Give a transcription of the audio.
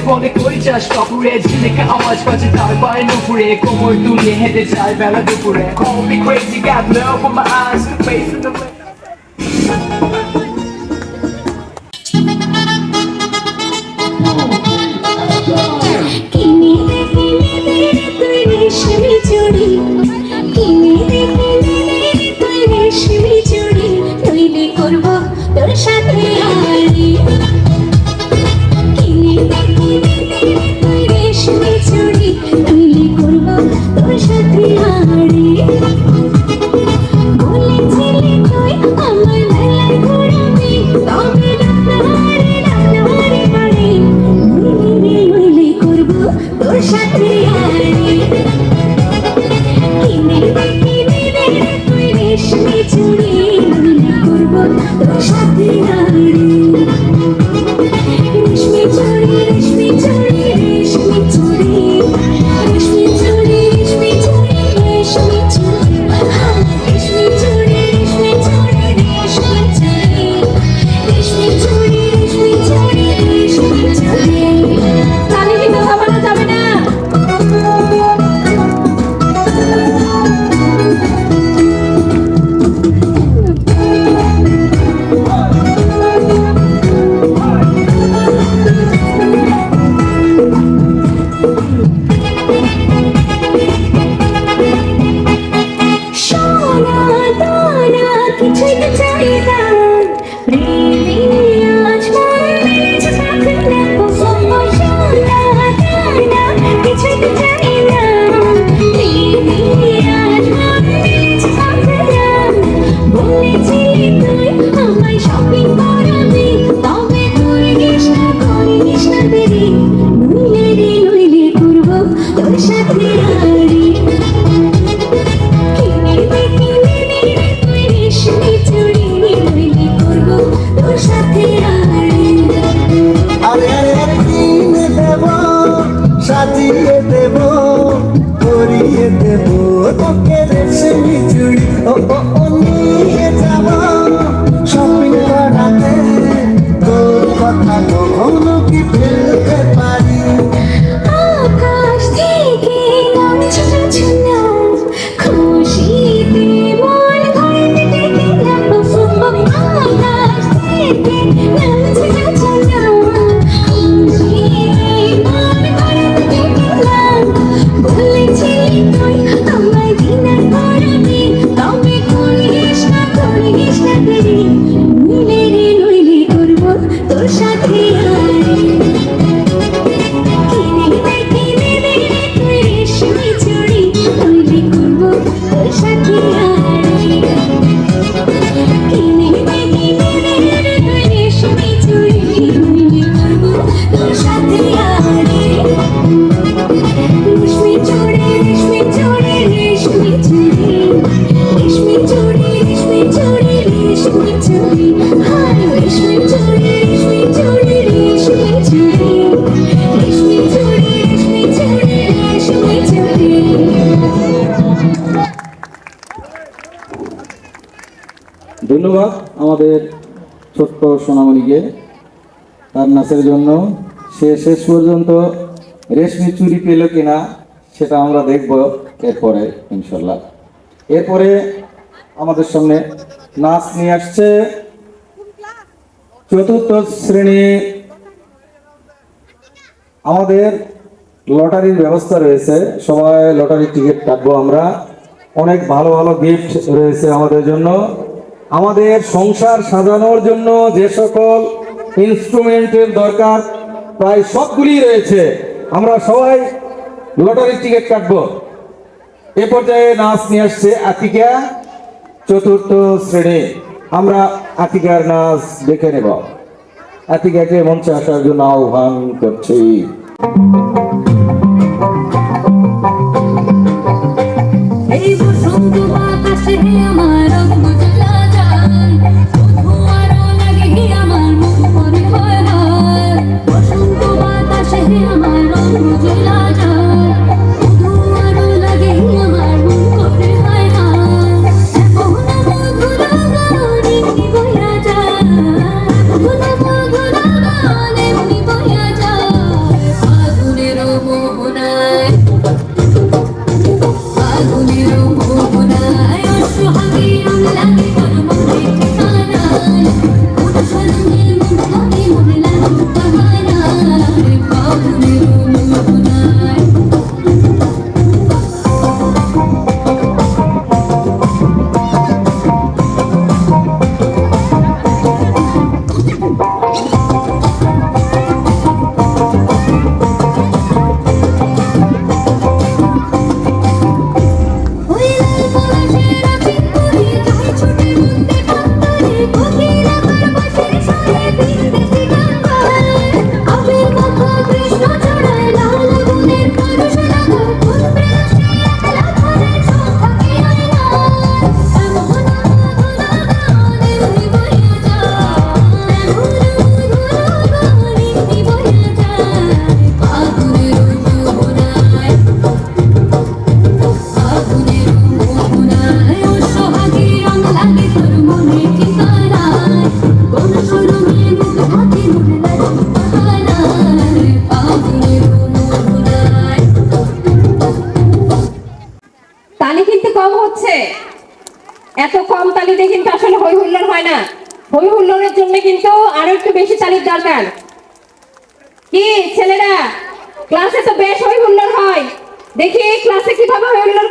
বলে করি চাষ কাপুরে ঝিলেকা আওয়াজ বাজে তার পায়ে নুপুরে কোমর তুলে হেঁটে যায় বেলা দুপুরে Call me crazy, got love in my eyes, the face in the তোর সাথে হারি কিনে তুই রেশমি চুড়ি তৈরি করব তোর সাথে হারি বলেছিলি তুই আমার বেলায় ঘুরাবি তবে ডাক্তারি বাড়ি নইলে করব তোর সাথে হারি কিনে তুই রেশমি চুড়ি তোর সাথে হারি রেশমি চুড়ি রেশমি চুড়ি রেশমি চুড়ি রেশমি চুড়ি রেশমি চুড়ি রেশমি চুড়ি রেশমি চুড়ি রেশমি চুড়ি রেশমি চুড়ি রেশমি চুড়ি রেশমি চুড়ি রেশমি চুড়ি তাহলে কি কথা বলা যাবে না সাজিয়ে দেব করিয়ে দেব তোকে রেশমি চুড়ি ও নিয়ে যাব শপিং করাতে তোর কথা কখনো কি ফেলতে পারি আকাশ থেকে নামছে ঝুনা খুশিতে মন ঘরে ডেকে নামো আকাশ থেকে নামছে ঝুনা বলেছিলি তুই আমায় বিনা করাবি তবে করিস না দেরি নইলে করব তোর সাথে হারি কিনে দে তুই রেশমি চুড়ি নইলে করব তোর সাথে হারি কিনে দে তুই রেশমি চুড়ি নইলে করব তোর সাথে হারি রেশমি চুড়ি রেশমি চুড়ি রেশমি চুড়ি রেশমি চুড়ি রেশমি চুড়ি রেশমি চুড়ি হাই রেশমি চুড়ি রেশমি চুড়ি রেশমি চুড়ি রেশমি চুড়ি রেশমি চুড়ি রেশমি চুড়ি ধন্যবাদ আমাদের ছোট্ট সোনামণিকে তার নাচের জন্য। সে শেষ পর্যন্ত রেশমি চুড়ি পেল কিনা সেটা আমরা দেখব এরপরে ইনশাল্লাহ। এরপরে আমাদের সামনে নাচ নিয়ে আসছে চতুর্থ শ্রেণী। আমাদের লটারির ব্যবস্থা রয়েছে, সবাই লটারির টিকিট কাটবো আমরা। অনেক ভালো ভালো গিফট রয়েছে আমাদের জন্য। আমাদের সংসার সাজানোর জন্য যে সকল ইনস্ট্রুমেন্টের দরকার প্রায় সবগুলি রয়েছে। আমরা সবাই লটারির টিকিট কাটবো। এ পর্যায়ে নাচ নিয়ে আসছে আতিকা, চতুর্থ শ্রেণী। আমরা আতিকার নাচ দেখে নেব। আতিকাকে মঞ্চে আসার জন্য আহ্বান করছি। এই বসন্ত বাতাসে আমার অঙ্গ জ্বলা যায়, শুধু আরো লাগে আমার মন করে হয় হয়। বসন্ত বাতাসে আমার অঙ্গ জ্বলা যায়, শুধু আরো লাগে আমার মন করে হয় হয়। এমন মধুর গান এমনি বইয়া যায়, এমন মধুর গান এমনি বইয়া যায়। হচ্ছে। এত কম তালি দিয়ে কিন্তু আসলে হই হুল্লোড় হয় না। হই হুল্লোড়ের জন্য কিন্তু আরো একটু বেশি তালির দরকার। কি ছেলেরা, ক্লাসে তো বেশ হই হুল্লোড় হয়, দেখি ক্লাসে কিভাবে হই হুল্লোড়